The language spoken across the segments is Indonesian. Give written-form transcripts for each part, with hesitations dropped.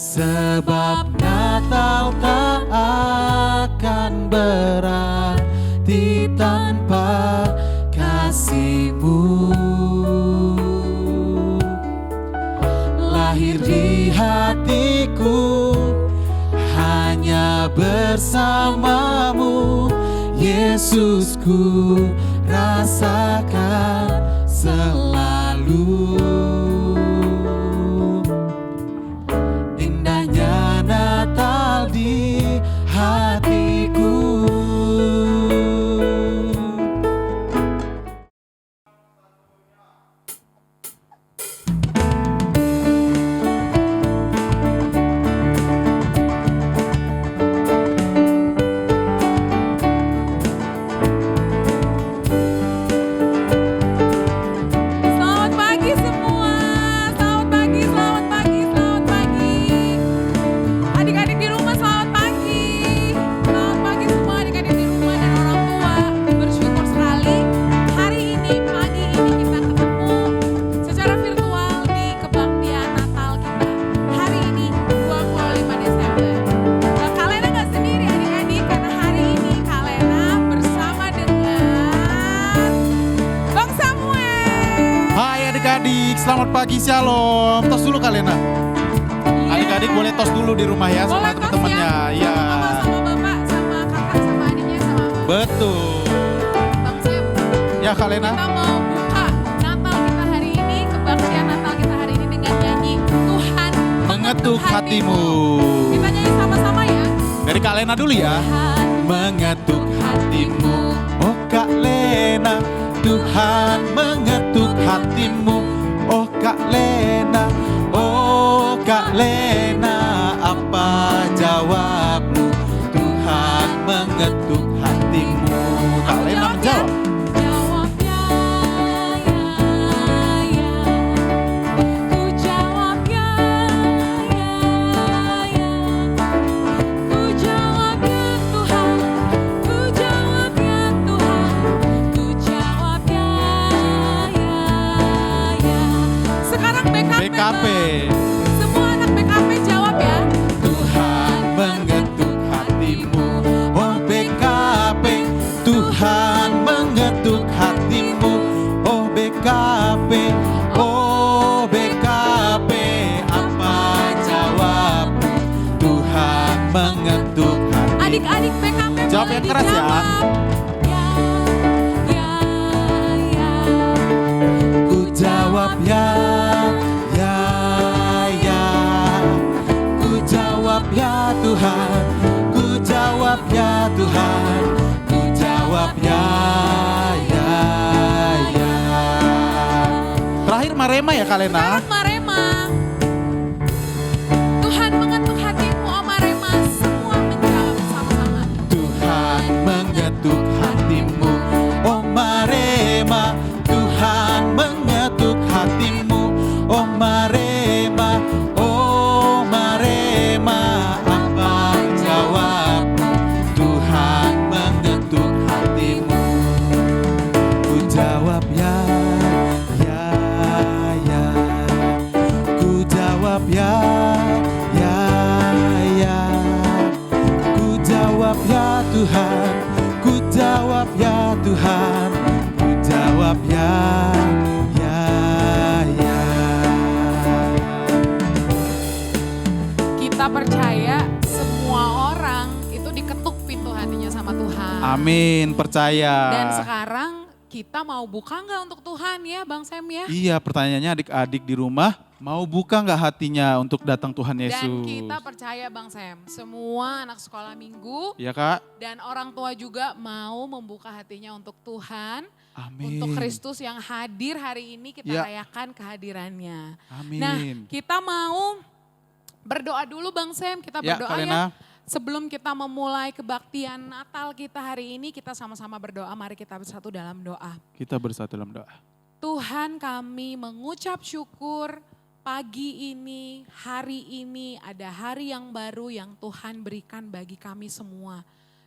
Sebab Natal tak akan berarti tanpa kasih-Mu. Lahir di hatiku hanya bersama-Mu, Yesusku rasakan selalu. Indahnya Natal di hatiku. Selamat pagi semua. Selamat pagi, selamat pagi, selamat pagi. Adik-adik di rumah selamat pagi. Selamat pagi semua adik-adik di rumah dan orang tua. Bersyukur sekali hari ini, pagi ini kita ketemu secara virtual di kebaktian Natal kita. Hari ini 25 Desember. Nah, Kalena gak sendiri adik-adik karena hari ini Kalena bersama dengan Bang Samuel. Hai adik-adik, selamat pagi, shalom. Tos dulu Kalena. Adik-adik boleh tos dulu di rumah ya sama Boleh tos teman-temannya. ya? Sama bapak, sama kakak, sama adiknya, sama Betul. Bang Sam. Ya Kalena. Kita mau buka Natal kita hari ini, kebaktian Natal kita hari ini dengan nyanyi Tuhan Mengetuk hatimu. Kita nyanyi sama-sama ya. Dari Kak Lena dulu ya. Tuhan Mengetuk hatimu, oh Kak Lena. Tuhan mengetuk hatimu, oh Kak Lena. Oh Kak Lena, apa jawabmu? Tuhan mengetuk hatimu. Kak Aku Lena jawab ya. menjawab. Jawab ya, ya, ya. Ku jawab ya, ya, ya. Ku jawab ya Tuhan, ku jawab ya Tuhan, ku jawab ya, ya, ya. Sekarang BKP. BKP. Semua anak BKP jawab ya. Tuhan mengetuk hatimu, oh BKP. Tuhan mengetuk hatimu, oh BKP. Oh BKP, apa jawabmu? Tuhan mengetuk hatimu. Adik-adik BKP Jawab boleh yang keras ya. dijawab. Ya, ya, ya. Ku jawab ya, ya, ya. Ku jawab ya Tuhan. Ku jawab ya Tuhan. Ku jawab ya, ya, ya. Terakhir Marema ya Kalena. Sekarang Marema. Tuhan mengetuk hatimu, oh Marema. Semua menjawab sama-sama. Tuhan mengetuk hatimu, oh Marema. Tuhan mengetuk hatimu, oh Marema. Oh Marema, apa jawabmu? Tuhan mengetuk hatimu. Ku jawab ya, ya, ya. Ku jawab ya, ya, ya. Ku jawab ya Tuhan. Ku jawab ya Tuhan. Ku jawab ya, ya, ya. Kita percaya semua orang itu diketuk pintu hatinya sama Tuhan. Amin, percaya. Dan sekarang kita mau buka nggak untuk Tuhan ya Bang Sam ya? Iya, pertanyaannya adik-adik di rumah, mau buka nggak hatinya untuk datang Tuhan Yesus? Dan kita percaya Bang Sam, semua anak sekolah minggu Iya Kak? dan orang tua juga mau membuka hatinya untuk Tuhan. Amin. Untuk Kristus yang hadir hari ini kita Ya. rayakan kehadirannya. Amin. Nah kita mau berdoa dulu Bang Sam, kita Ya, berdoa Kalena. ya. Sebelum kita memulai kebaktian Natal kita hari ini, kita sama-sama berdoa. Mari kita bersatu dalam doa. Kita bersatu dalam doa. Tuhan kami mengucap syukur pagi ini, hari ini ada hari yang baru yang Tuhan berikan bagi kami semua.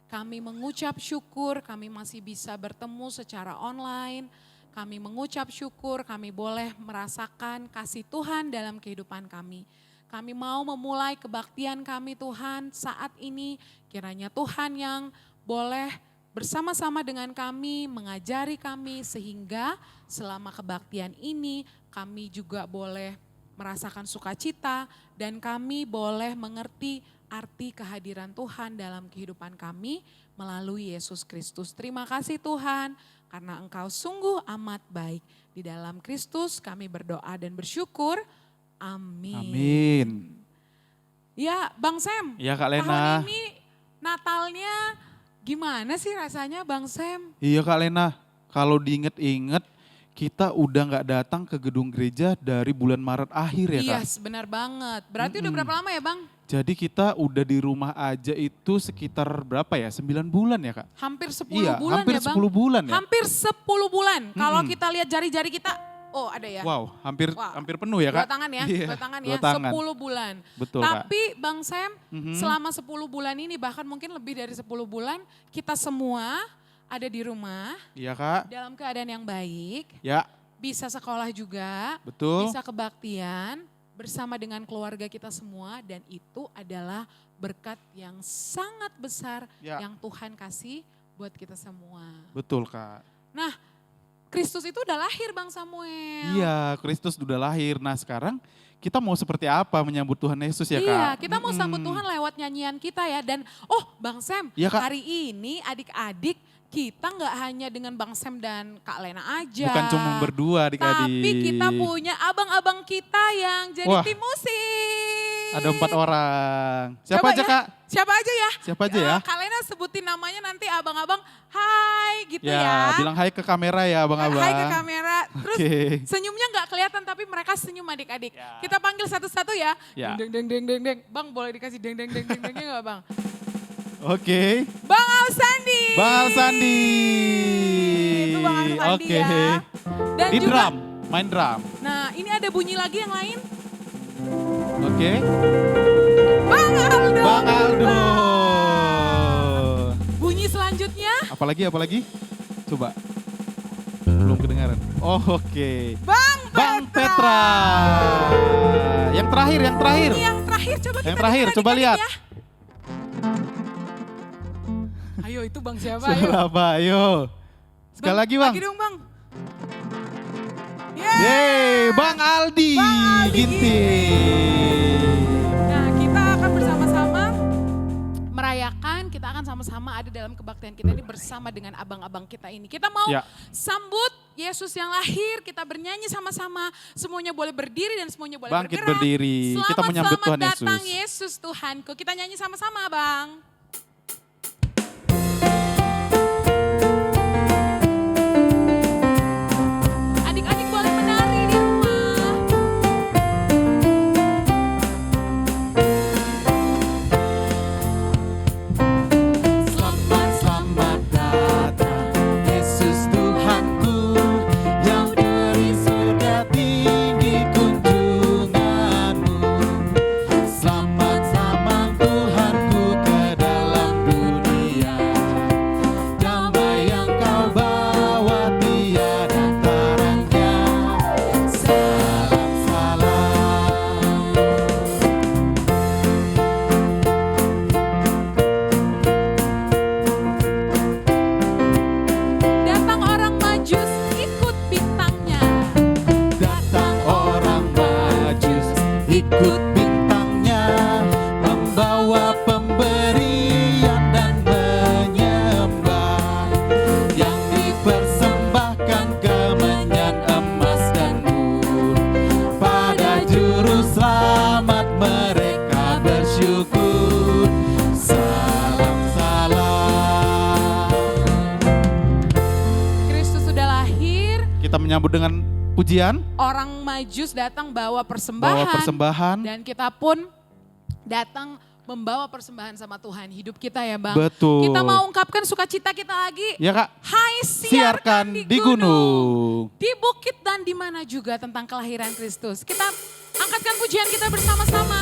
Kami mengucap syukur, kami masih bisa bertemu secara online. Kami mengucap syukur, kami boleh merasakan kasih Tuhan dalam kehidupan kami. Kami mau memulai kebaktian kami Tuhan saat ini. Kiranya Tuhan yang boleh bersama-sama dengan kami, mengajari kami sehingga selama kebaktian ini kami juga boleh merasakan sukacita dan kami boleh mengerti arti kehadiran Tuhan dalam kehidupan kami melalui Yesus Kristus. Terima kasih Tuhan karena Engkau sungguh amat baik. Di dalam Kristus kami berdoa dan bersyukur. Amin. Amin. Ya Bang Sam, Ya Kak Lena. tahun ini Natalnya gimana sih rasanya Bang Sam? Iya Kak Lena, kalau diinget-inget kita udah nggak datang ke gedung gereja dari bulan Maret akhir ya Kak. Yes, benar banget. Berarti udah berapa lama ya Bang? Jadi kita udah di rumah aja itu sekitar berapa ya? 9 bulan ya Kak? Hampir 10 Iya, bulan hampir ya Bang? 10 bulan ya. Hampir 10 bulan. Kalau Mm-mm. kita lihat jari-jari kita, oh ada ya. Wow, hampir Wah, hampir penuh ya Kak? Dua tangan ya, Iya, dua tangan ya, dua tangan. 10 bulan. Betul Kak. Tapi Bang Sam, Mhm. selama 10 bulan ini bahkan mungkin lebih dari 10 bulan, kita semua ada di rumah Iya Kak, dalam keadaan yang baik, ya bisa sekolah juga, betul. bisa kebaktian bersama dengan keluarga kita semua dan itu adalah berkat yang sangat besar Ya. yang Tuhan kasih buat kita semua. Betul Kak. Nah, Kristus itu udah lahir Bang Samuel. Iya, Kristus sudah lahir. Nah sekarang kita mau seperti apa menyambut Tuhan Yesus ya Kak? Iya, kita mau sambut Mm-mm. Tuhan lewat nyanyian kita ya. Dan Bang Sam, Iya, Kak. hari ini adik-adik kita nggak hanya dengan Bang Sam dan Kak Lena aja. Bukan cuma berdua adik-adik. Tapi kita punya abang-abang kita yang jadi Wah. tim musik. Ada 4 orang. Siapa Coba aja ya, Kak? Siapa aja ya? Siapa aja ya? Kak Lena sebutin namanya nanti abang-abang, hai gitu Ya, ya. bilang hai ke kamera ya abang-abang. Hai ke kamera. Terus Oke. senyumnya nggak kelihatan tapi mereka senyum adik-adik. Ya. Kita panggil satu-satu ya. Ya. Deng deng deng deng deng. Bang boleh dikasih deng deng deng deng dengnya nggak Bang? Oke. Bang Al Sandi. Bang Al Sandi. Itu Bang Al Sandi Oke. ya. Dan Di juga, drum, main drum. nah ini ada bunyi lagi yang lain. Oke. Bang Aldo. Bang Aldo. Bunyi selanjutnya. Apalagi? Coba. Belum kedengaran. Oh, oke. Bang Petra. Yang terakhir. Bunyi yang terakhir coba kita Yang terakhir, dengar coba adik-adik lihat. ya. Ayo itu Bang siapa? Ayo. Surabaya. Sekali lagi Bang. Lagi dong Bang. Yeay. Yeay, Bang Aldi. Bang Aldi Ginting. Nah kita akan bersama-sama merayakan, kita akan sama-sama ada dalam kebaktian kita ini bersama dengan abang-abang kita ini. Kita mau Ya. sambut Yesus yang lahir, kita bernyanyi sama-sama. Semuanya boleh berdiri dan semuanya boleh Bangkit bergerak. berdiri, kita menyambut Tuhan Selamat datang Yesus. Yesus Tuhanku. Kita nyanyi sama-sama Bang. Adik-adik boleh menari di rumah. Selamat datang Yesus Tuhanku yang dari surga tinggi kunjunganmu. Selamat Tuhanku ke dalam dunia. Damai yang kau bawa tiada taranya. Salam salam. Datang orang majus ikut bintangnya. Datang orang majus ikut bintangnya, membawa pemberian dan menyembah, yang dipersembahkan kemenyan emas dan mur. Pada juru selamat mereka bersyukur. Salam salam. Kristus sudah lahir, Kita menyambut dengan pujian, orang majus datang bawa persembahan. bawa persembahan. Dan kita pun datang membawa persembahan sama Tuhan. Hidup kita ya Bang. Betul. Kita mau ungkapkan sukacita kita lagi. Ya Kak, Hai siarkan di gunung. Di bukit dan di mana juga tentang kelahiran Kristus. Kita angkatkan pujian kita bersama-sama.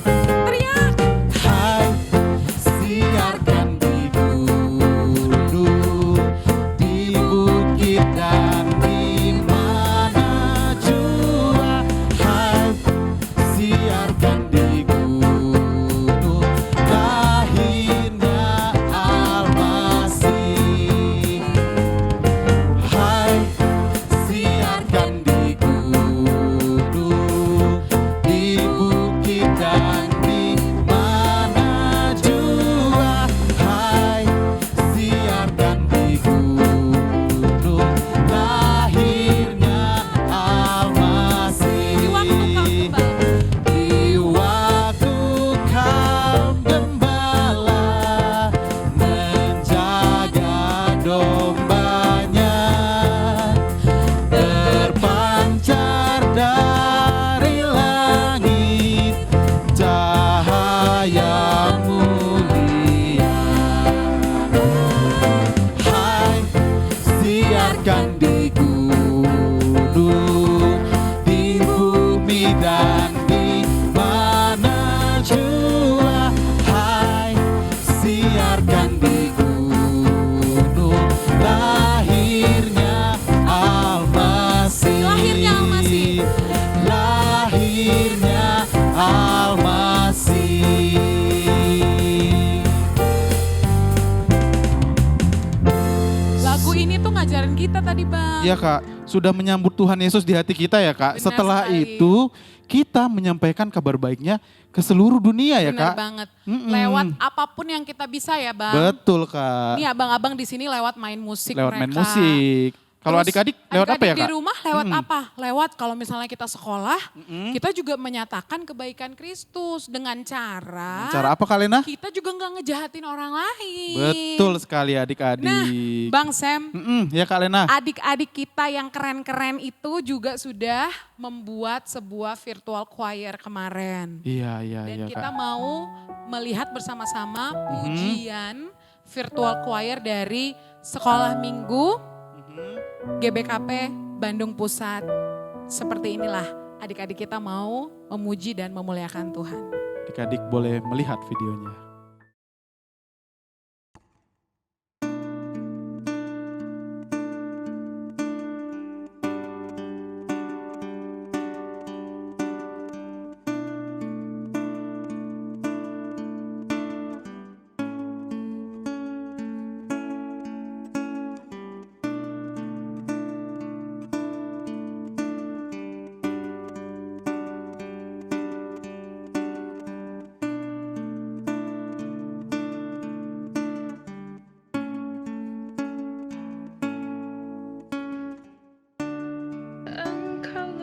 Teriak. Hai, siarkan di gunung disiarkan di gunung, di bumi dan di mana jua. Hai, siarkan di gunung, lahirnya Al-Masih. Lahirnya Al-Masih. Lahirnya Al-Masih. Lagu ini tuh ngajarin kita tadi Bang. Iya Kak, sudah menyambut Tuhan Yesus di hati kita ya Kak. Benar Setelah sekali. itu kita menyampaikan kabar baiknya ke seluruh dunia ya Benar Kak. banget. Mm-mm. Lewat apapun yang kita bisa ya Bang. Betul Kak. Ini abang-abang di sini lewat main musik Lewat mereka. main musik. Kalau Terus adik-adik lewat apa ya adik-adik Kak? di rumah lewat Mm-mm. apa? Lewat kalau misalnya kita sekolah, kita juga menyatakan kebaikan Kristus dengan cara, Cara apa Kak Lena? kita juga nggak ngejahatin orang lain. Betul sekali adik-adik. Nah, Bang Sam, Ya Kak Lena. adik-adik kita yang keren-keren itu juga sudah membuat sebuah virtual choir kemarin. Iya Dan Kak. kita mau melihat bersama-sama pujian virtual choir dari Sekolah Minggu GBKP Bandung Pusat. Seperti inilah adik-adik kita mau memuji dan memuliakan Tuhan. Adik-adik boleh melihat videonya.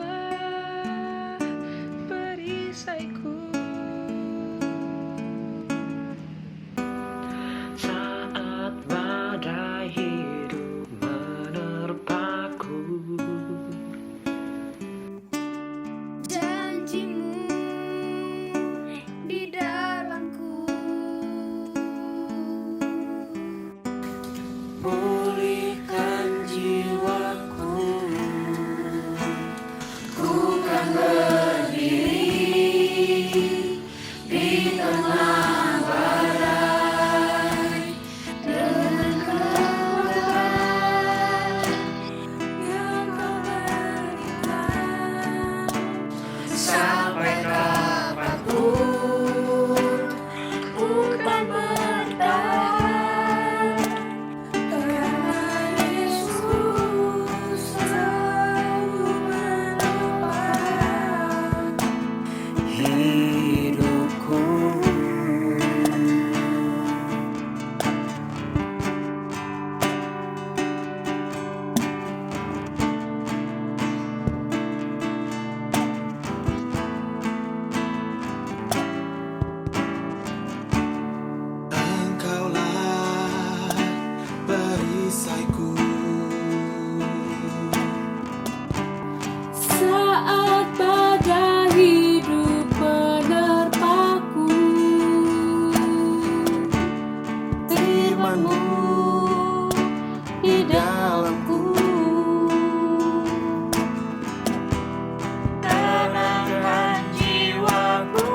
Engkaulah perisaiku saat badai hidup menerpaku. Janjimu di dalamku, Pulihkan jiwaku. ku kan berdiri di tengah badai dengan kekuatan yang kau berikan. Sampai kapanpun ku kan bertahan, karena Yesus selalu menopang Hidupku. Engkaulah perisaiku saat badai hidup menerpaku. Firman-Mu di dalamku, tenangkan jiwaku.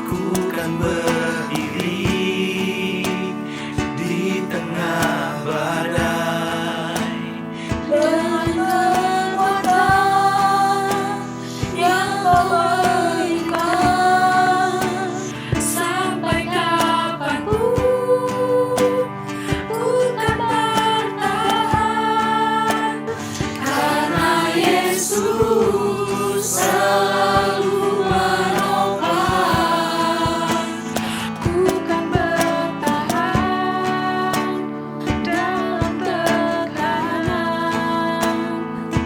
ku kan berdiri di tengah badai Dengan kekuatan yang kau berikan, sampai kapanpun ku kan bertahan, karena Yesus selalu menopang. Ku kan bertahan dalam tekanan,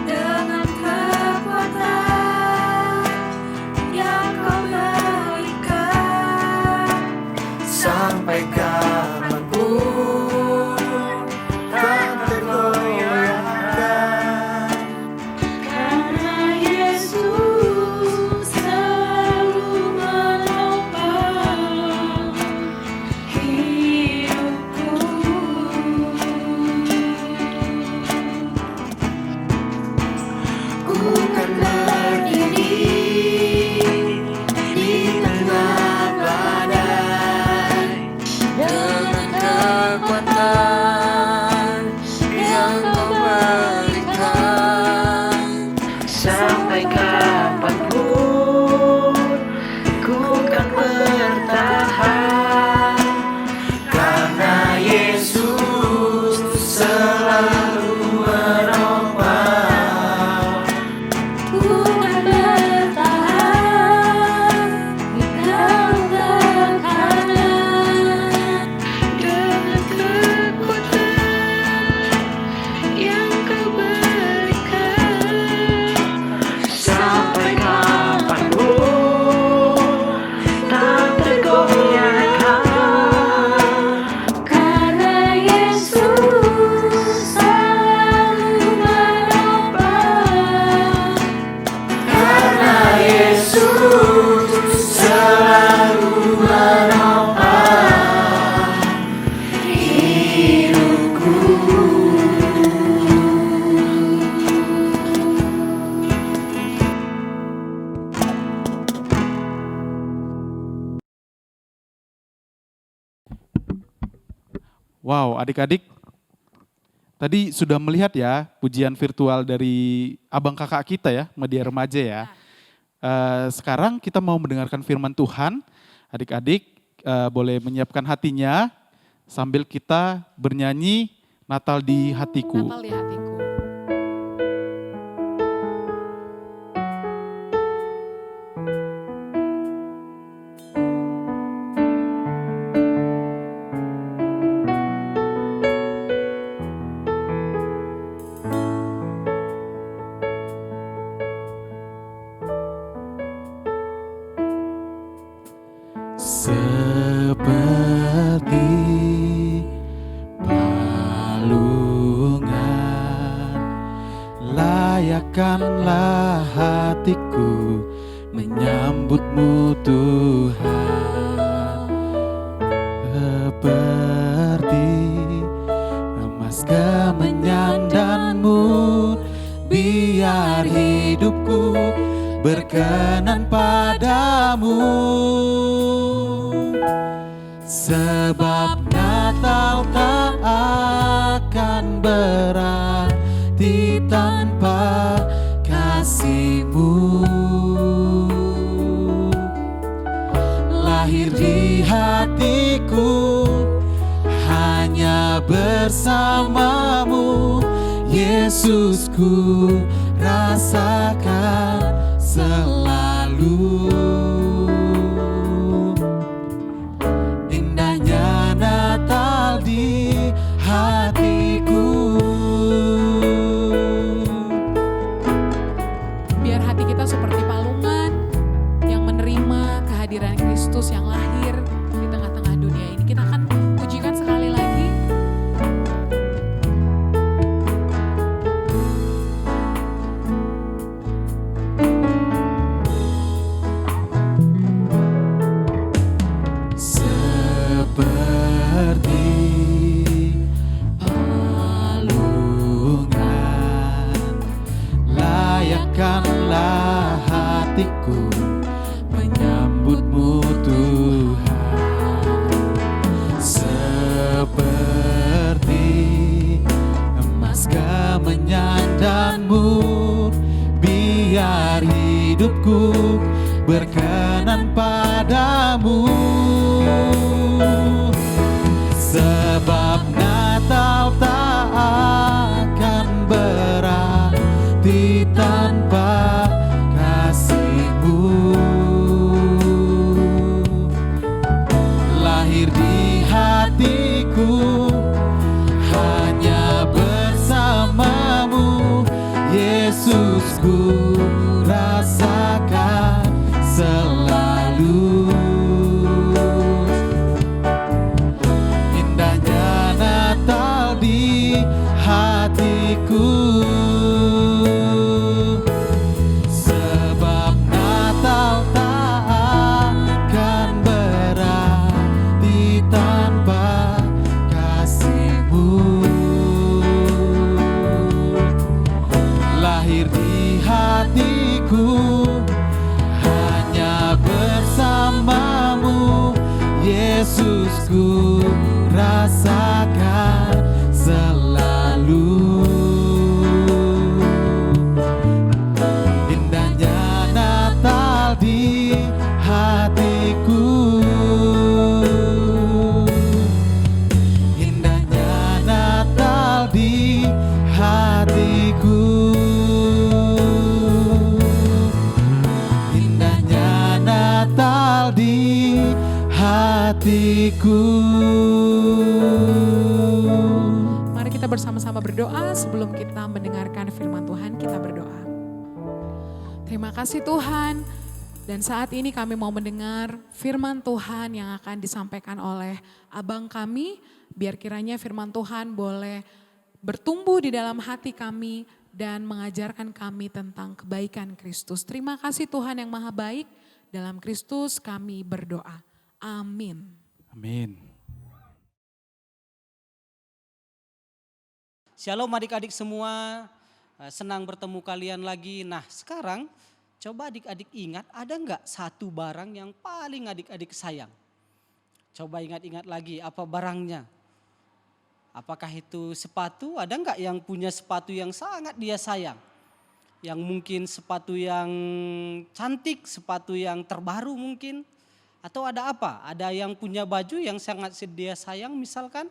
dengan kekuatan yang kau berikan. sampai kapanpun tak tergoyahkan. Karena Wow, adik-adik tadi sudah melihat ya pujian virtual dari abang kakak kita ya, media remaja ya. Sekarang kita mau mendengarkan firman Tuhan. Adik-adik boleh menyiapkan hatinya sambil kita bernyanyi Natal di hatiku. Natal di hatiku. Seperti palungan, layakkanlah hatiku menyambutmu Tuhan. Seperti emas kemenyandanmu, biar hidupku berkenan padamu. Sebab Natal tak akan berarti tanpa kasih-Mu. Lahir di hatiku hanya bersamamu, Yesusku rasakan selalu. Indahnya Natal di hatiku. Biar hati kita seperti palungan yang menerima kehadiran Kristus yang lahir di tengah-tengah dunia ini. Kita akan pujikan sekali lagi. Seperti palungan, layakkanlah hatiku menyambutmu Tuhan. Seperti emas kemenyandanmu, biar hidupku berkenan padamu. Sebab Natal tak akan berarti tanpa kasih-Mu. Lahir di hatiku hanya bersamamu, Yesusku rasakan selalu. Indahnya Natal di hatiku. Sebab Natal tak akan berarti tanpa kasih-Mu. Lahir di hatiku hanya bersamamu, Yesusku rasakan selalu. Indahnya Natal di hatiku. Indahnya Natal di hatiku. Indahnya Natal di hatiku. Mari kita bersama-sama berdoa sebelum kita mendengarkan firman Tuhan. Kita berdoa. Terima kasih Tuhan. Dan saat ini kami mau mendengar firman Tuhan yang akan disampaikan oleh abang kami. Biar kiranya firman Tuhan boleh bertumbuh di dalam hati kami dan mengajarkan kami tentang kebaikan Kristus. Terima kasih Tuhan yang maha baik. Dalam Kristus kami berdoa. Amin. Amin. Shalom adik-adik semua, senang bertemu kalian lagi. Nah sekarang coba adik-adik ingat, ada nggak satu barang yang paling adik-adik sayang? Coba ingat-ingat lagi apa barangnya. Apakah itu sepatu? Ada nggak yang punya sepatu yang sangat dia sayang? Yang mungkin sepatu yang cantik, sepatu yang terbaru mungkin. Atau ada apa? Ada yang punya baju yang sangat dia sayang misalkan.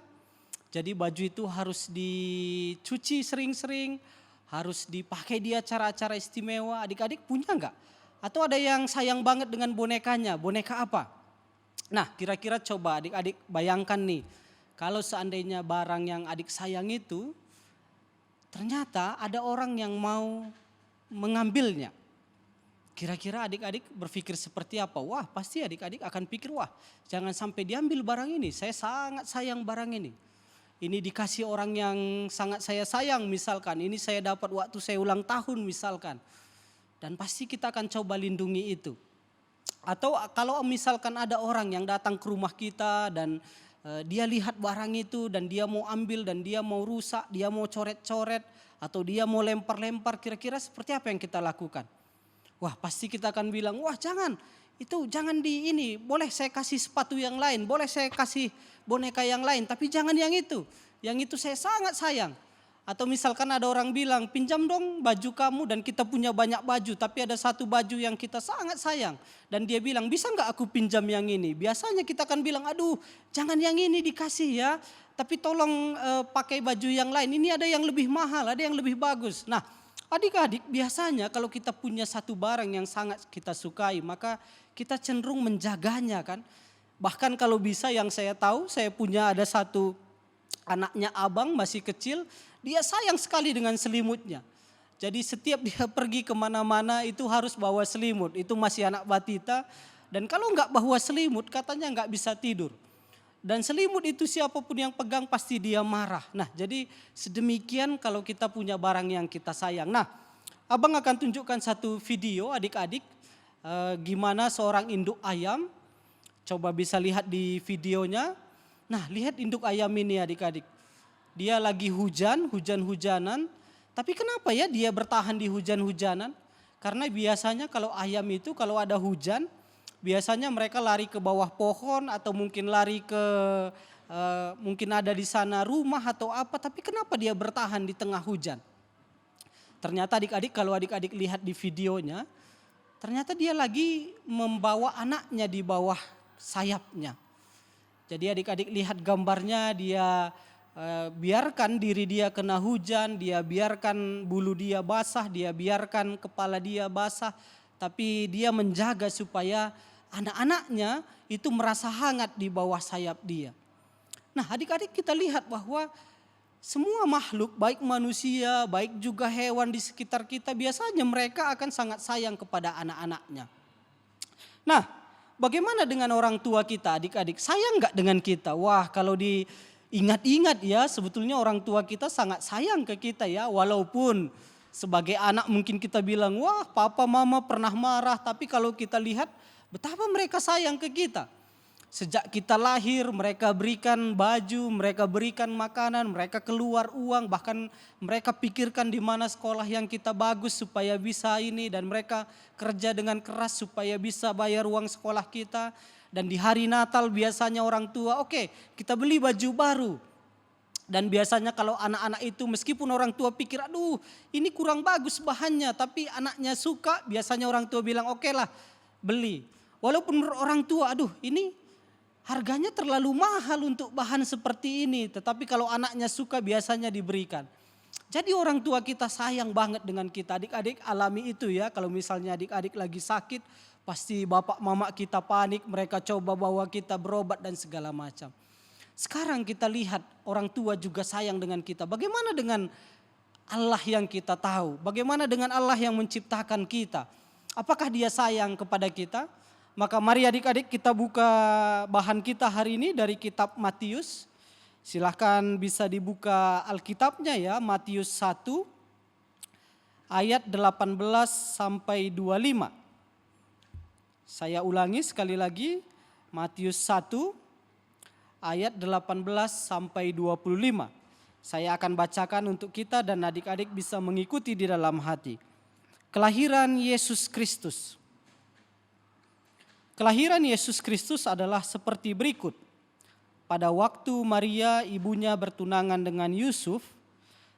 Jadi baju itu harus dicuci sering-sering, harus dipakai di acara-acara istimewa. Adik-adik punya nggak? Atau ada yang sayang banget dengan bonekanya, boneka apa? Nah kira-kira coba adik-adik bayangkan nih. Kalau seandainya barang yang adik sayang itu, ternyata ada orang yang mau mengambilnya. Kira-kira adik-adik berpikir seperti apa? Wah pasti adik-adik akan pikir, wah jangan sampai diambil barang ini, saya sangat sayang barang ini. Ini dikasih orang yang sangat saya sayang misalkan, ini saya dapat waktu saya ulang tahun misalkan. Dan pasti kita akan coba lindungi itu. Atau kalau misalkan ada orang yang datang ke rumah kita dan dia lihat barang itu dan dia mau ambil dan dia mau rusak, dia mau coret-coret atau dia mau lempar-lempar, kira-kira seperti apa yang kita lakukan? Wah pasti kita akan bilang, wah jangan, itu jangan di ini, boleh saya kasih sepatu yang lain, boleh saya kasih boneka yang lain, tapi jangan yang itu saya sangat sayang. Atau misalkan ada orang bilang, pinjam dong baju kamu dan kita punya banyak baju, tapi ada satu baju yang kita sangat sayang. Dan dia bilang, bisa nggak aku pinjam yang ini? Biasanya kita akan bilang, aduh jangan yang ini dikasih ya, tapi tolong pakai baju yang lain, ini ada yang lebih mahal, ada yang lebih bagus. Nah adik-adik biasanya kalau kita punya satu barang yang sangat kita sukai, maka kita cenderung menjaganya kan. Bahkan kalau bisa yang saya tahu, saya punya ada satu anaknya abang masih kecil, dia sayang sekali dengan selimutnya. Jadi setiap dia pergi kemana-mana itu harus bawa selimut, itu masih anak batita. Dan kalau nggak bawa selimut katanya nggak bisa tidur. Dan selimut itu siapapun yang pegang pasti dia marah. Nah jadi sedemikian kalau kita punya barang yang kita sayang. Nah abang akan tunjukkan satu video adik-adik. Gimana seorang induk ayam. Coba bisa lihat di videonya. Nah lihat induk ayam ini adik-adik. Dia lagi hujan-hujanan. Tapi kenapa ya dia bertahan di hujan-hujanan? Karena biasanya kalau ayam itu kalau ada hujan. Biasanya mereka lari ke bawah pohon atau mungkin lari ke mungkin ada di sana rumah atau apa. Tapi kenapa dia bertahan di tengah hujan? Ternyata adik-adik kalau adik-adik lihat di videonya. Ternyata dia lagi membawa anaknya di bawah sayapnya. Jadi adik-adik lihat gambarnya dia biarkan diri dia kena hujan. Dia biarkan bulu dia basah, dia biarkan kepala dia basah. Tapi dia menjaga supaya anak-anaknya itu merasa hangat di bawah sayap dia. Nah adik-adik kita lihat bahwa semua makhluk baik manusia baik juga hewan di sekitar kita biasanya mereka akan sangat sayang kepada anak-anaknya. Nah bagaimana dengan orang tua kita adik-adik, sayang gak dengan kita? Wah kalau diingat-ingat ya sebetulnya orang tua kita sangat sayang ke kita ya. Walaupun sebagai anak mungkin kita bilang, wah papa mama pernah marah. Tapi kalau kita lihat betapa mereka sayang ke kita. Sejak kita lahir mereka berikan baju, mereka berikan makanan, mereka keluar uang. Bahkan mereka pikirkan di mana sekolah yang kita bagus supaya bisa ini. Dan mereka kerja dengan keras supaya bisa bayar uang sekolah kita. Dan di hari Natal biasanya orang tua, oke, kita beli baju baru. Dan biasanya kalau anak-anak itu meskipun orang tua pikir aduh ini kurang bagus bahannya. Tapi anaknya suka biasanya orang tua bilang oke lah beli. Walaupun orang tua aduh ini harganya terlalu mahal untuk bahan seperti ini. Tetapi kalau anaknya suka biasanya diberikan. Jadi orang tua kita sayang banget dengan kita. Adik-adik alami itu ya. Kalau misalnya adik-adik lagi sakit pasti bapak mama kita panik. Mereka coba bawa kita berobat dan segala macam. Sekarang kita lihat orang tua juga sayang dengan kita. Bagaimana dengan Allah yang kita tahu? Bagaimana dengan Allah yang menciptakan kita? Apakah dia sayang kepada kita? Maka mari adik-adik kita buka bahan kita hari ini dari kitab Matius. Silahkan bisa dibuka Alkitabnya ya, Matius 1 ayat 18 sampai 25. Saya ulangi sekali lagi, Matius 1 ayat 18 sampai 25. Saya akan bacakan untuk kita dan adik-adik bisa mengikuti di dalam hati. Kelahiran Yesus Kristus. Kelahiran Yesus Kristus adalah seperti berikut. pada waktu Maria ibunya bertunangan dengan Yusuf,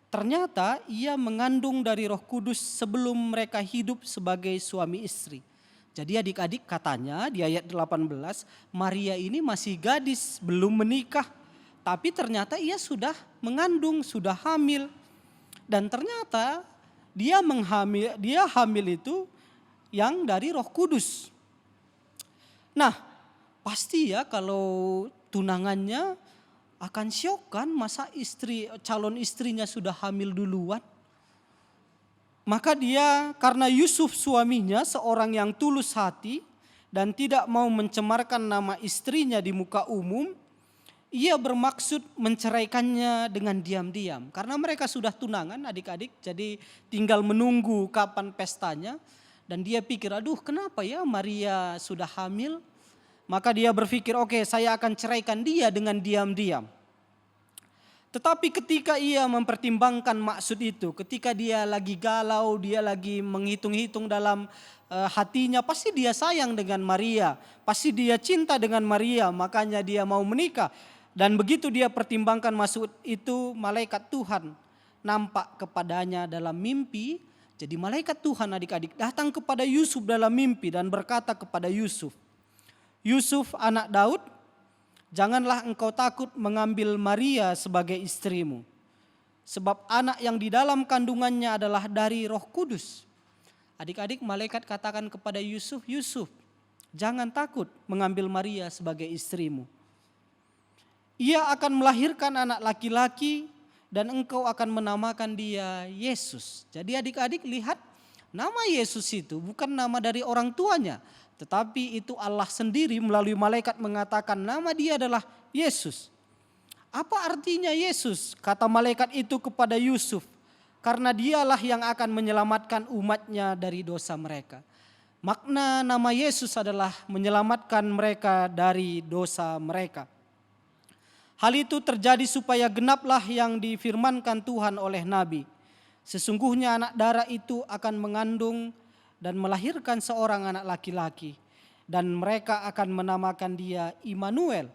ternyata ia mengandung dari Roh Kudus sebelum mereka hidup sebagai suami istri. Jadi adik-adik katanya di ayat 18, Maria ini masih gadis, belum menikah. Tapi ternyata ia sudah mengandung, sudah hamil. Dan ternyata dia hamil itu yang dari Roh Kudus. Nah, pasti ya kalau tunangannya akan syok kan, masa calon istrinya sudah hamil duluan. Maka dia karena Yusuf suaminya seorang yang tulus hati dan tidak mau mencemarkan nama istrinya di muka umum, ia bermaksud menceraikannya dengan diam-diam. Karena mereka sudah tunangan adik-adik, jadi tinggal menunggu kapan pestanya. Dan dia pikir, aduh kenapa ya Maria sudah hamil? Maka dia berpikir, oke, saya akan ceraikan dia dengan diam-diam. Tetapi ketika ia mempertimbangkan maksud itu, ketika dia lagi galau, dia lagi menghitung-hitung dalam hatinya, pasti dia sayang dengan Maria, pasti dia cinta dengan Maria, makanya dia mau menikah. Dan begitu dia pertimbangkan maksud itu, malaikat Tuhan nampak kepadanya dalam mimpi. Jadi malaikat Tuhan adik-adik datang kepada Yusuf dalam mimpi dan berkata kepada Yusuf, Yusuf anak Daud, janganlah engkau takut mengambil Maria sebagai istrimu. Sebab anak yang di dalam kandungannya adalah dari Roh Kudus. Adik-adik malaikat katakan kepada Yusuf, Yusuf jangan takut mengambil Maria sebagai istrimu. Ia akan melahirkan anak laki-laki dan engkau akan menamakan dia Yesus. Jadi adik-adik lihat, nama Yesus itu bukan nama dari orang tuanya, tetapi itu Allah sendiri melalui malaikat mengatakan nama dia adalah Yesus. Apa artinya Yesus? Kata malaikat itu kepada Yusuf, karena dialah yang akan menyelamatkan umatnya dari dosa mereka. Makna nama Yesus adalah menyelamatkan mereka dari dosa mereka. Hal itu terjadi supaya genaplah yang difirmankan Tuhan oleh Nabi. Sesungguhnya anak darah itu akan mengandung dan melahirkan seorang anak laki-laki. Dan mereka akan menamakan dia Immanuel,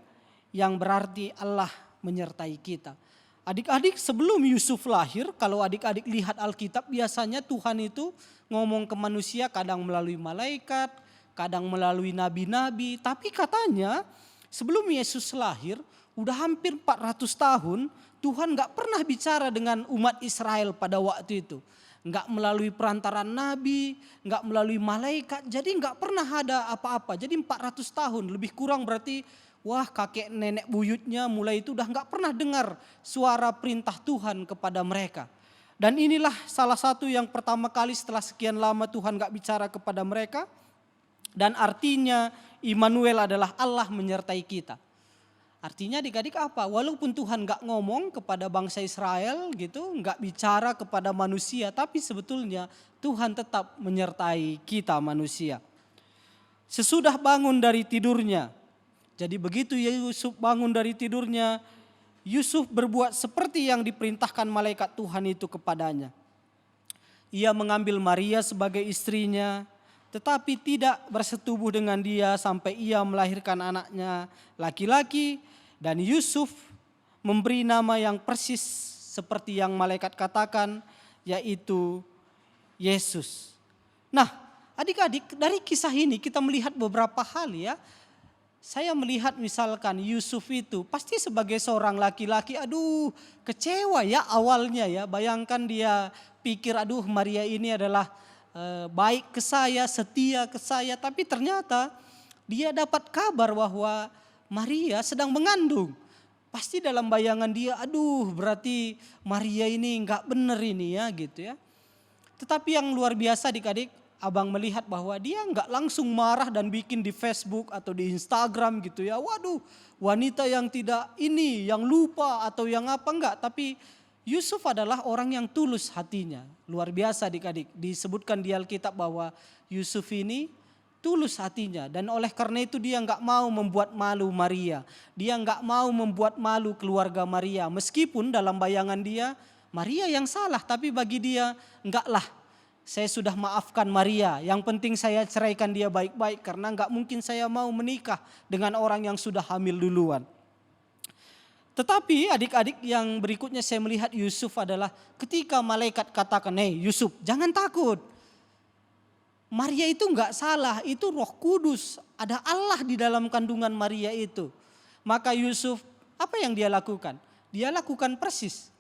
yang berarti Allah menyertai kita. Adik-adik sebelum Yusuf lahir, kalau adik-adik lihat Alkitab biasanya Tuhan itu ngomong ke manusia kadang melalui malaikat, kadang melalui nabi-nabi. Tapi katanya sebelum Yesus lahir, udah hampir 400 tahun Tuhan gak pernah bicara dengan umat Israel pada waktu itu. Gak melalui perantaran nabi, gak melalui malaikat, jadi gak pernah ada apa-apa. Jadi 400 tahun lebih kurang berarti wah kakek nenek buyutnya mulai itu udah gak pernah dengar suara perintah Tuhan kepada mereka. Dan inilah salah satu yang pertama kali setelah sekian lama Tuhan gak bicara kepada mereka. Dan artinya Immanuel adalah Allah menyertai kita. Artinya adik-adik apa? Walaupun Tuhan gak ngomong kepada bangsa Israel gitu, gak bicara kepada manusia, tapi sebetulnya Tuhan tetap menyertai kita manusia. Sesudah bangun dari tidurnya, jadi begitu Yusuf bangun dari tidurnya, Yusuf berbuat seperti yang diperintahkan malaikat Tuhan itu kepadanya. Ia mengambil Maria sebagai istrinya, tetapi tidak bersetubuh dengan dia sampai ia melahirkan anaknya laki-laki. Dan Yusuf memberi nama yang persis seperti yang malaikat katakan, yaitu Yesus. Nah adik-adik dari kisah ini kita melihat beberapa hal ya. Saya melihat misalkan Yusuf itu pasti sebagai seorang laki-laki aduh kecewa ya awalnya ya. Bayangkan dia pikir aduh Maria ini adalah baik ke saya, setia ke saya. Tapi ternyata dia dapat kabar bahwa Maria sedang mengandung. Pasti dalam bayangan dia, aduh berarti Maria ini enggak benar ini ya gitu ya. Tetapi yang luar biasa adik-adik, abang melihat bahwa dia enggak langsung marah dan bikin di Facebook atau di Instagram gitu ya. Waduh wanita yang tidak ini, yang lupa atau yang apa enggak. Tapi Yusuf adalah orang yang tulus hatinya. Luar biasa adik-adik. Disebutkan di Alkitab bahwa Yusuf ini tulus hatinya. Dan oleh karena itu dia enggak mau membuat malu Maria. Dia enggak mau membuat malu keluarga Maria. Meskipun dalam bayangan dia Maria yang salah. Tapi bagi dia enggaklah. Saya sudah maafkan Maria. Yang penting saya ceraikan dia baik-baik. Karena enggak mungkin saya mau menikah dengan orang yang sudah hamil duluan. Tetapi adik-adik yang berikutnya saya melihat Yusuf adalah ketika malaikat katakan, "Hei Yusuf, jangan takut. Maria itu enggak salah, itu Roh Kudus. Ada Allah di dalam kandungan Maria itu." Maka Yusuf, apa yang dia lakukan? Dia lakukan persis.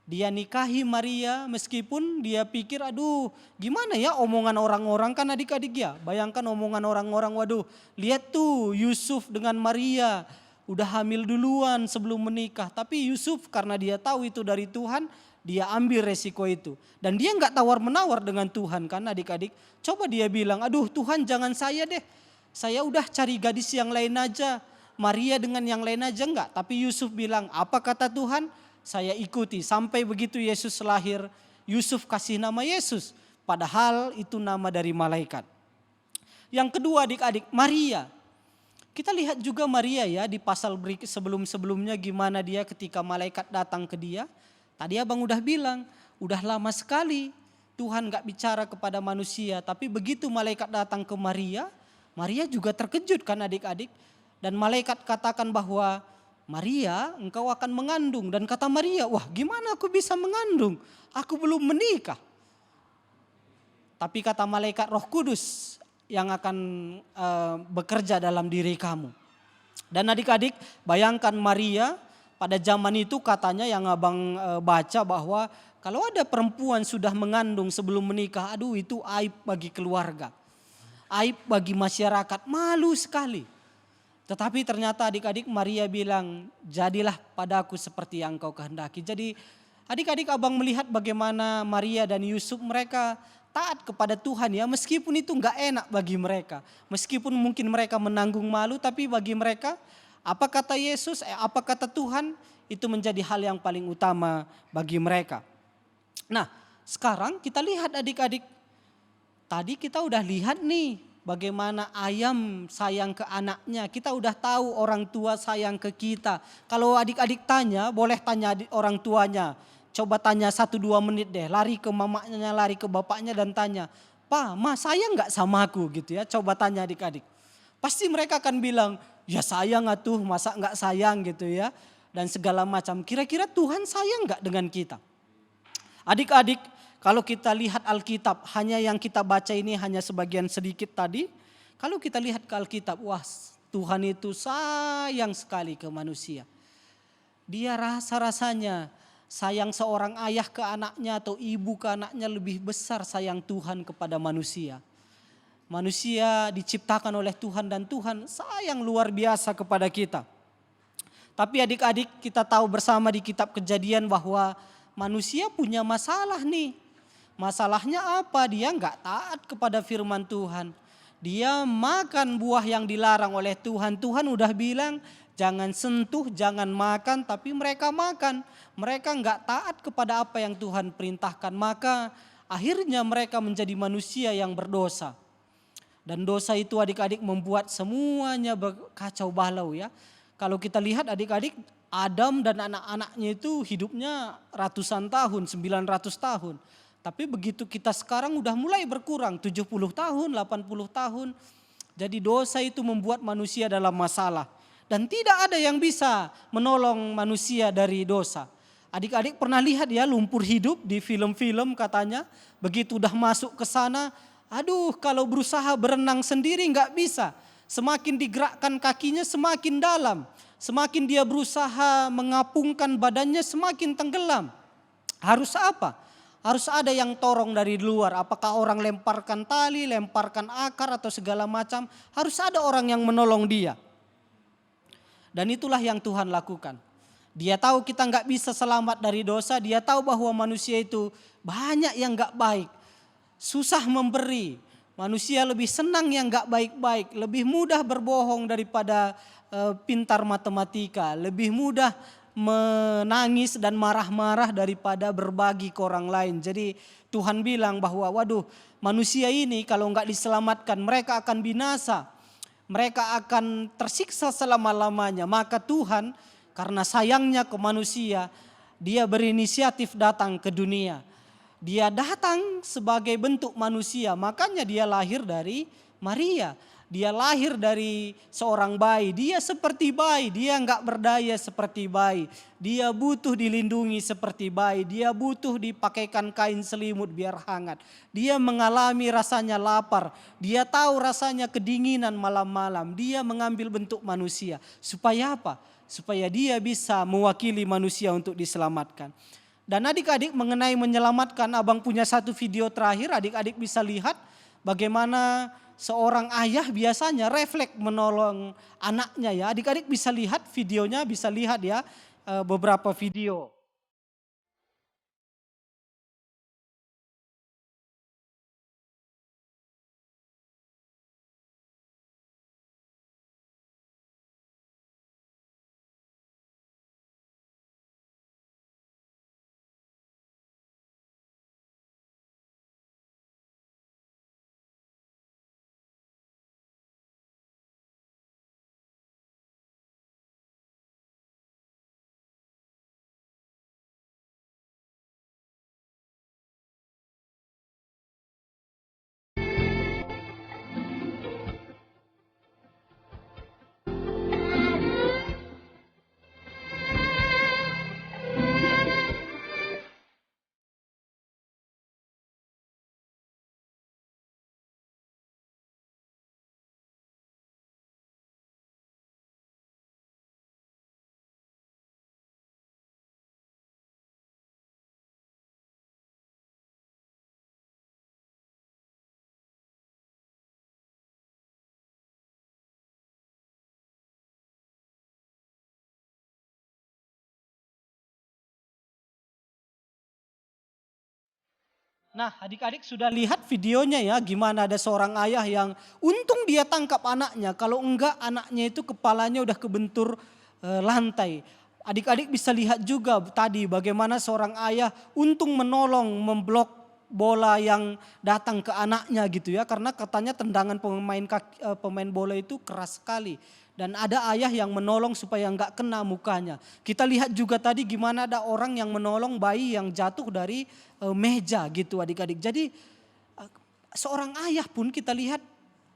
Dia nikahi Maria meskipun dia pikir, aduh gimana ya omongan orang-orang, kan adik-adik ya. Bayangkan omongan orang-orang, waduh lihat tuh Yusuf dengan Maria udah hamil duluan sebelum menikah. Tapi Yusuf karena dia tahu itu dari Tuhan, dia ambil resiko itu. Dan dia nggak tawar-menawar dengan Tuhan kan adik-adik. Coba dia bilang, aduh Tuhan jangan saya deh. Saya udah cari gadis yang lain aja. Maria dengan yang lain aja enggak. Tapi Yusuf bilang, apa kata Tuhan? Saya ikuti. Sampai begitu Yesus lahir, Yusuf kasih nama Yesus. Padahal itu nama dari malaikat. Yang kedua adik-adik, Maria. Kita lihat juga Maria ya di pasal sebelum-sebelumnya gimana dia ketika malaikat datang ke dia. Tadi abang udah bilang, udah lama sekali Tuhan gak bicara kepada manusia. Tapi begitu malaikat datang ke Maria, Maria juga terkejut kan adik-adik. Dan malaikat katakan bahwa Maria engkau akan mengandung. Dan kata Maria, wah gimana aku bisa mengandung? Aku belum menikah. Tapi kata malaikat Roh Kudus yang akan bekerja dalam diri kamu. Dan adik-adik bayangkan Maria pada zaman itu katanya yang abang baca bahwa kalau ada perempuan sudah mengandung sebelum menikah, aduh itu aib bagi keluarga. Aib bagi masyarakat, malu sekali. Tetapi ternyata adik-adik Maria bilang, jadilah padaku seperti yang engkau kehendaki. Jadi adik-adik abang melihat bagaimana Maria dan Yusuf mereka taat kepada Tuhan ya. Meskipun itu gak enak bagi mereka. Meskipun mungkin mereka menanggung malu, tapi bagi mereka apa kata Yesus, apa kata Tuhan, itu menjadi hal yang paling utama bagi mereka. Nah sekarang kita lihat adik-adik. Tadi kita udah lihat nih. Bagaimana ayam sayang ke anaknya. Kita udah tahu orang tua sayang ke kita. Kalau adik-adik tanya, boleh tanya orang tuanya. Coba tanya 1-2 menit deh. Lari ke mamanya, lari ke bapaknya dan tanya. "Pa, ma sayang gak sama aku?" gitu ya. Coba tanya adik-adik. Pasti mereka akan bilang, ya sayang atuh, masa gak sayang gitu ya. Dan segala macam. Kira-kira Tuhan sayang gak dengan kita? Adik-adik, kalau kita lihat Alkitab, hanya yang kita baca ini hanya sebagian sedikit tadi. Kalau kita lihat ke Alkitab, wah Tuhan itu sayang sekali ke manusia. Dia rasa-rasanya sayang seorang ayah ke anaknya atau ibu ke anaknya lebih besar sayang Tuhan kepada manusia. Manusia diciptakan oleh Tuhan dan Tuhan sayang luar biasa kepada kita. Tapi adik-adik kita tahu bersama di kitab Kejadian bahwa manusia punya masalah nih. Masalahnya apa? Dia nggak taat kepada firman Tuhan. Dia makan buah yang dilarang oleh Tuhan. Tuhan udah bilang jangan sentuh, jangan makan, tapi mereka makan. Mereka nggak taat kepada apa yang Tuhan perintahkan. Maka akhirnya mereka menjadi manusia yang berdosa. Dan dosa itu adik-adik membuat semuanya berkacau balau ya. Kalau kita lihat adik-adik, Adam dan anak-anaknya itu hidupnya ratusan tahun, 900 tahun. Tapi begitu kita sekarang udah mulai berkurang 70 tahun, 80 tahun. Jadi dosa itu membuat manusia dalam masalah. Dan tidak ada yang bisa menolong manusia dari dosa. Adik-adik pernah lihat ya lumpur hidup di film-film katanya. Begitu udah masuk ke sana, aduh kalau berusaha berenang sendiri gak bisa. Semakin digerakkan kakinya semakin dalam. Semakin dia berusaha mengapungkan badannya semakin tenggelam. Harus apa? Harus ada yang torong dari luar. Apakah orang lemparkan tali, lemparkan akar atau segala macam. Harus ada orang yang menolong dia. Dan itulah yang Tuhan lakukan. Dia tahu kita gak bisa selamat dari dosa. Dia tahu bahwa manusia itu banyak yang gak baik. Susah memberi. Manusia lebih senang yang gak baik-baik. Lebih mudah berbohong daripada pintar matematika. Lebih mudah menangis dan marah-marah daripada berbagi ke orang lain. Jadi Tuhan bilang bahwa waduh manusia ini kalau enggak diselamatkan mereka akan binasa. Mereka akan tersiksa selama-lamanya. Maka Tuhan karena sayangnya ke manusia, dia berinisiatif datang ke dunia. Dia datang sebagai bentuk manusia, makanya dia lahir dari Maria. Dia lahir dari seorang bayi, dia seperti bayi, dia nggak berdaya seperti bayi. Dia butuh dilindungi seperti bayi, dia butuh dipakaikan kain selimut biar hangat. Dia mengalami rasanya lapar, dia tahu rasanya kedinginan malam-malam. Dia mengambil bentuk manusia, supaya apa? Supaya dia bisa mewakili manusia untuk diselamatkan. Dan adik-adik mengenai menyelamatkan, abang punya satu video terakhir, adik-adik bisa lihat bagaimana seorang ayah biasanya refleks menolong anaknya ya. Adik-adik bisa lihat videonya, bisa lihat ya beberapa video. Nah, adik-adik sudah lihat videonya ya, gimana ada seorang ayah yang untung dia tangkap anaknya, kalau enggak anaknya itu kepalanya udah kebentur lantai. Adik-adik bisa lihat juga tadi bagaimana seorang ayah untung menolong memblok bola yang datang ke anaknya gitu ya, karena katanya tendangan pemain bola itu keras sekali. Dan ada ayah yang menolong supaya enggak kena mukanya. Kita lihat juga tadi gimana ada orang yang menolong bayi yang jatuh dari meja gitu adik-adik. Jadi seorang ayah pun kita lihat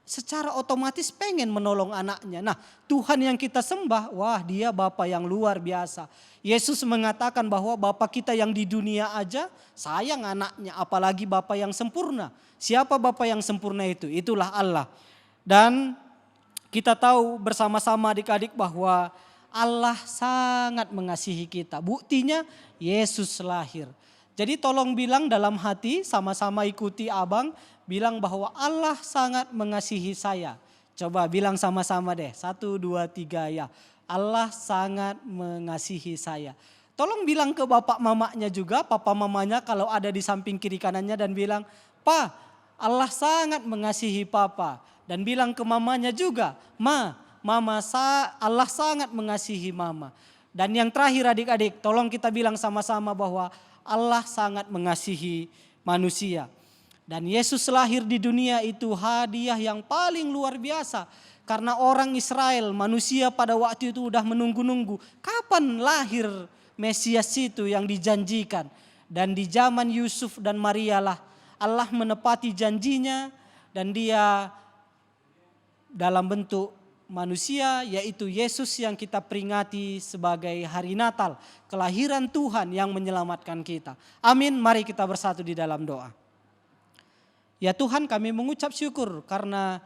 secara otomatis pengen menolong anaknya. Nah, Tuhan yang kita sembah, wah dia Bapa yang luar biasa. Yesus mengatakan bahwa Bapa kita yang di dunia aja sayang anaknya, apalagi Bapa yang sempurna. Siapa Bapa yang sempurna itu? Itulah Allah. Dan kita tahu bersama-sama adik-adik bahwa Allah sangat mengasihi kita. Buktinya Yesus lahir. Jadi tolong bilang dalam hati, sama-sama ikuti abang, bilang bahwa Allah sangat mengasihi saya. Coba bilang sama-sama deh, 1, 2, 3 ya. Allah sangat mengasihi saya. Tolong bilang ke bapak mamanya juga, papa mamanya kalau ada di samping kiri kanannya dan bilang, "Pa, Allah sangat mengasihi papa." Dan bilang ke mamanya juga, Allah sangat mengasihi mama. Dan yang terakhir adik-adik, tolong kita bilang sama-sama bahwa Allah sangat mengasihi manusia. Dan Yesus lahir di dunia itu hadiah yang paling luar biasa. Karena orang Israel, manusia pada waktu itu udah menunggu-nunggu. Kapan lahir Mesias itu yang dijanjikan. Dan di zaman Yusuf dan Maria lah Allah menepati janjinya. Dan dia dalam bentuk manusia, yaitu Yesus yang kita peringati sebagai hari Natal, kelahiran Tuhan yang menyelamatkan kita. Amin, mari kita bersatu di dalam doa. Ya Tuhan, kami mengucap syukur karena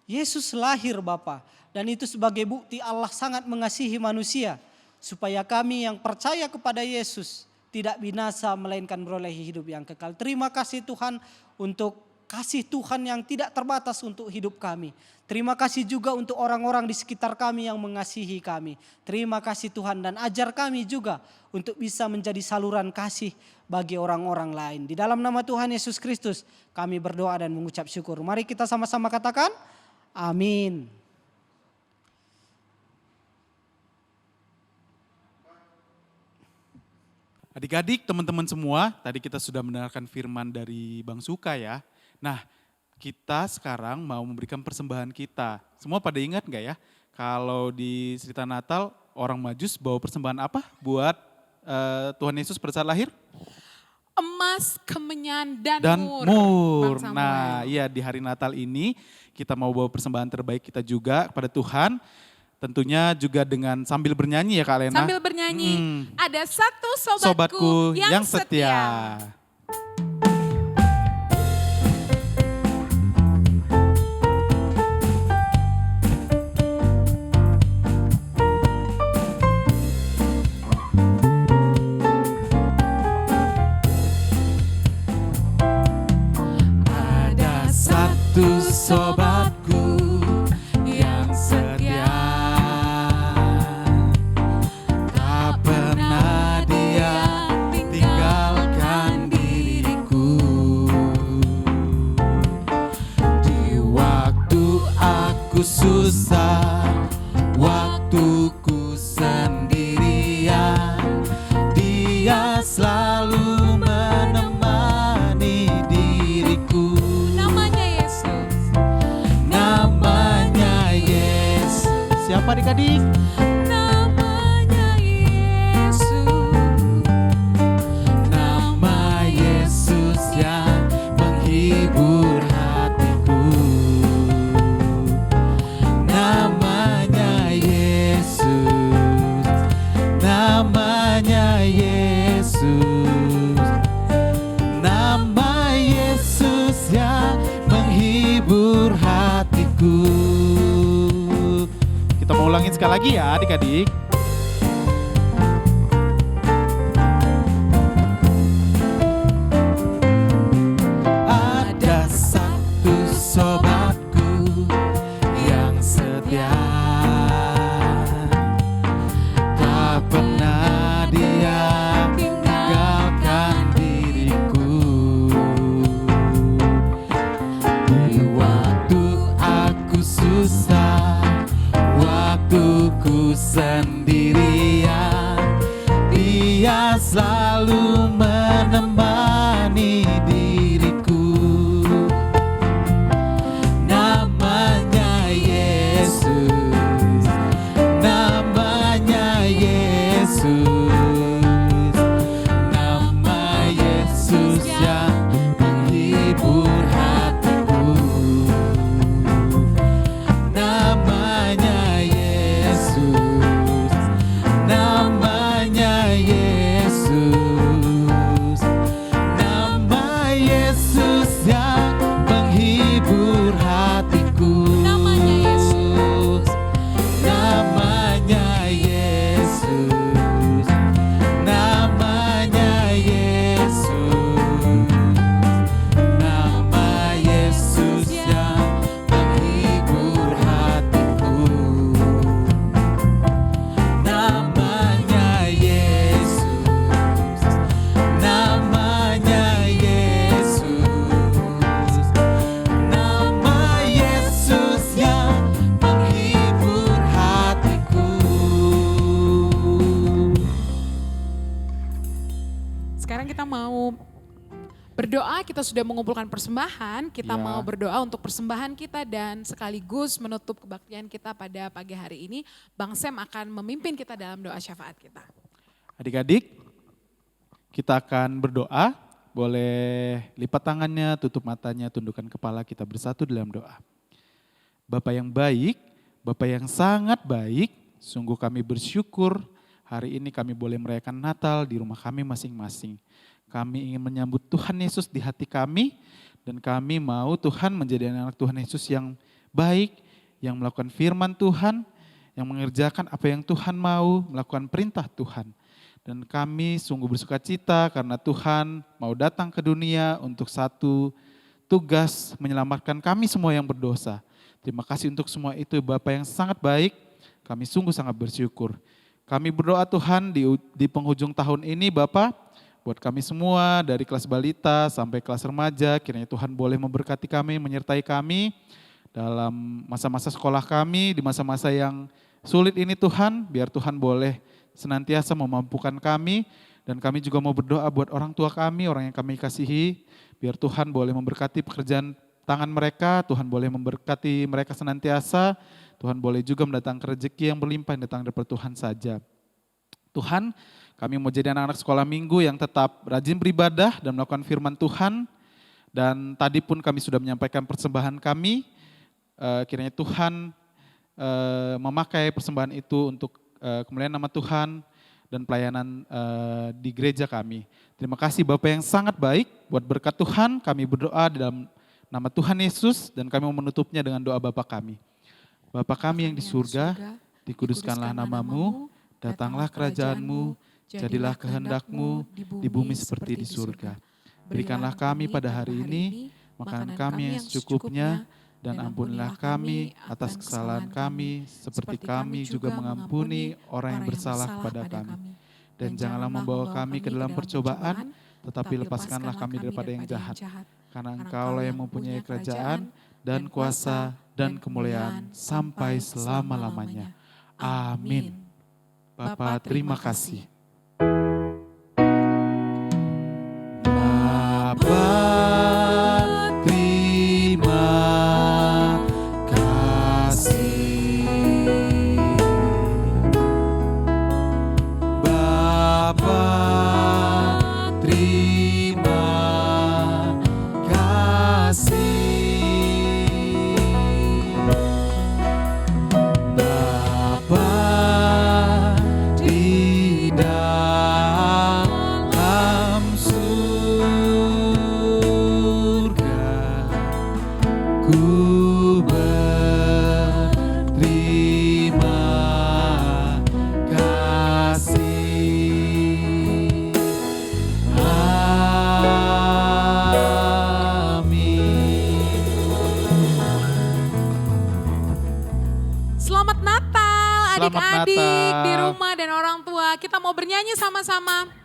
Yesus lahir Bapa, dan itu sebagai bukti Allah sangat mengasihi manusia, supaya kami yang percaya kepada Yesus tidak binasa melainkan beroleh hidup yang kekal. Terima kasih Tuhan untuk kasih Tuhan yang tidak terbatas untuk hidup kami. Terima kasih juga untuk orang-orang di sekitar kami yang mengasihi kami. Terima kasih Tuhan, dan ajar kami juga untuk bisa menjadi saluran kasih bagi orang-orang lain. Di dalam nama Tuhan Yesus Kristus kami berdoa dan mengucap syukur. Mari kita sama-sama katakan amin. Adik-adik, teman-teman semua, tadi kita sudah mendengarkan firman dari Bang Suka ya. Nah, kita sekarang mau memberikan persembahan kita. Semua pada ingat gak ya? Kalau di cerita Natal, orang Majus bawa persembahan apa buat Tuhan Yesus pada saat lahir? Emas emas, kemenyan, dan mur. mur. Bang Samuel. Nah, iya di hari Natal ini kita mau bawa persembahan terbaik kita juga kepada Tuhan. Tentunya juga dengan sambil bernyanyi ya Kak Lena. Sambil bernyanyi, ada satu sobatku, Sobatku yang setia. Ada satu sobatku yang setia, tak pernah dia tinggalkan diriku. Di waktu aku susah, waktuku sendirian, dia selalu menemani diriku. Namanya Yesus. Namanya Yesus. Siapa adik-adik? Namanya Yesus. Nama Yesus yang menghibur hatiku. Namanya Yesus. Namanya Yesus. Nama Yesus yang menghibur hatiku. Kita mau ulangin sekali lagi ya adik-adik. Ada satu sobatku yang setia, tak pernah dia tinggalkan diriku. Di waktu aku susah, waktuku sendirian, dia selalu menemani diriku. Namanya Yesus, namanya Yesus, nama Yesus yang menghibur hatiku. Namanya Yesus, namanya Yesus, nama Yesus yang menghibur hatiku. Namanya Yesus. Namanya Yesus, namanya Yesus, nama Yesus yang menghibur hatiku. Namanya Yesus, namanya Yesus, nama Yesus yang menghibur hatiku. Sekarang kita mau berdoa, kita sudah mengumpulkan persembahan, kita Ya. mau berdoa untuk persembahan kita dan sekaligus menutup kebaktian kita pada pagi hari ini. Bang Sam akan memimpin kita dalam doa syafaat kita. Adik-adik, kita akan berdoa. Boleh lipat tangannya, tutup matanya, tundukkan kepala, kita bersatu dalam doa. Bapa yang baik, Bapa yang sangat baik, sungguh kami bersyukur hari ini kami boleh merayakan Natal di rumah kami masing-masing. Kami ingin menyambut Tuhan Yesus di hati kami dan kami mau Tuhan menjadi anak Tuhan Yesus yang baik, yang melakukan firman Tuhan, yang mengerjakan apa yang Tuhan mau, melakukan perintah Tuhan. Dan kami sungguh bersuka cita karena Tuhan mau datang ke dunia untuk satu tugas menyelamatkan kami semua yang berdosa. Terima kasih untuk semua itu Bapa yang sangat baik, kami sungguh sangat bersyukur. Kami berdoa Tuhan di penghujung tahun ini Bapa, buat kami semua dari kelas balita sampai kelas remaja, kiranya Tuhan boleh memberkati kami, menyertai kami dalam masa-masa sekolah kami, di masa-masa yang sulit ini Tuhan, biar Tuhan boleh senantiasa memampukan kami, dan kami juga mau berdoa buat orang tua kami, orang yang kami kasihi, biar Tuhan boleh memberkati pekerjaan tangan mereka, Tuhan boleh memberkati mereka senantiasa, Tuhan boleh juga mendatangkan rezeki yang berlimpah yang datang dari Tuhan saja. Tuhan, Kami mau jadi anak-anak sekolah minggu yang tetap rajin beribadah dan melakukan firman Tuhan. Dan tadi pun kami sudah menyampaikan persembahan kami. Kiranya Tuhan memakai persembahan itu untuk kemuliaan nama Tuhan dan pelayanan di gereja kami. Terima kasih Bapak yang sangat baik, buat berkat Tuhan kami berdoa di dalam nama Tuhan Yesus dan kami mau menutupnya dengan doa Bapa kami. Bapa kami yang di surga, dikuduskanlah namamu, datanglah kerajaanmu, jadilah kehendak-Mu di bumi seperti di surga. Berikanlah kami pada hari ini makanan kami yang secukupnya, dan ampunilah kami atas kesalahan kami, seperti kami juga mengampuni orang yang bersalah kepada kami. Dan janganlah membawa kami ke dalam percobaan, tetapi lepaskanlah kami daripada yang jahat. Karena Engkaulah yang mempunyai kerajaan dan kuasa dan kemuliaan sampai selama-lamanya. Amin. Bapa, terima kasih. Bapa, terima kasih. Bapa, terima kasih. Bapa di dalam surga, ku berterima kasih. Amin. Selamat Natal Selamat adik-adik Natal. di rumah dan orang tua. Kita mau bernyanyi sama-sama.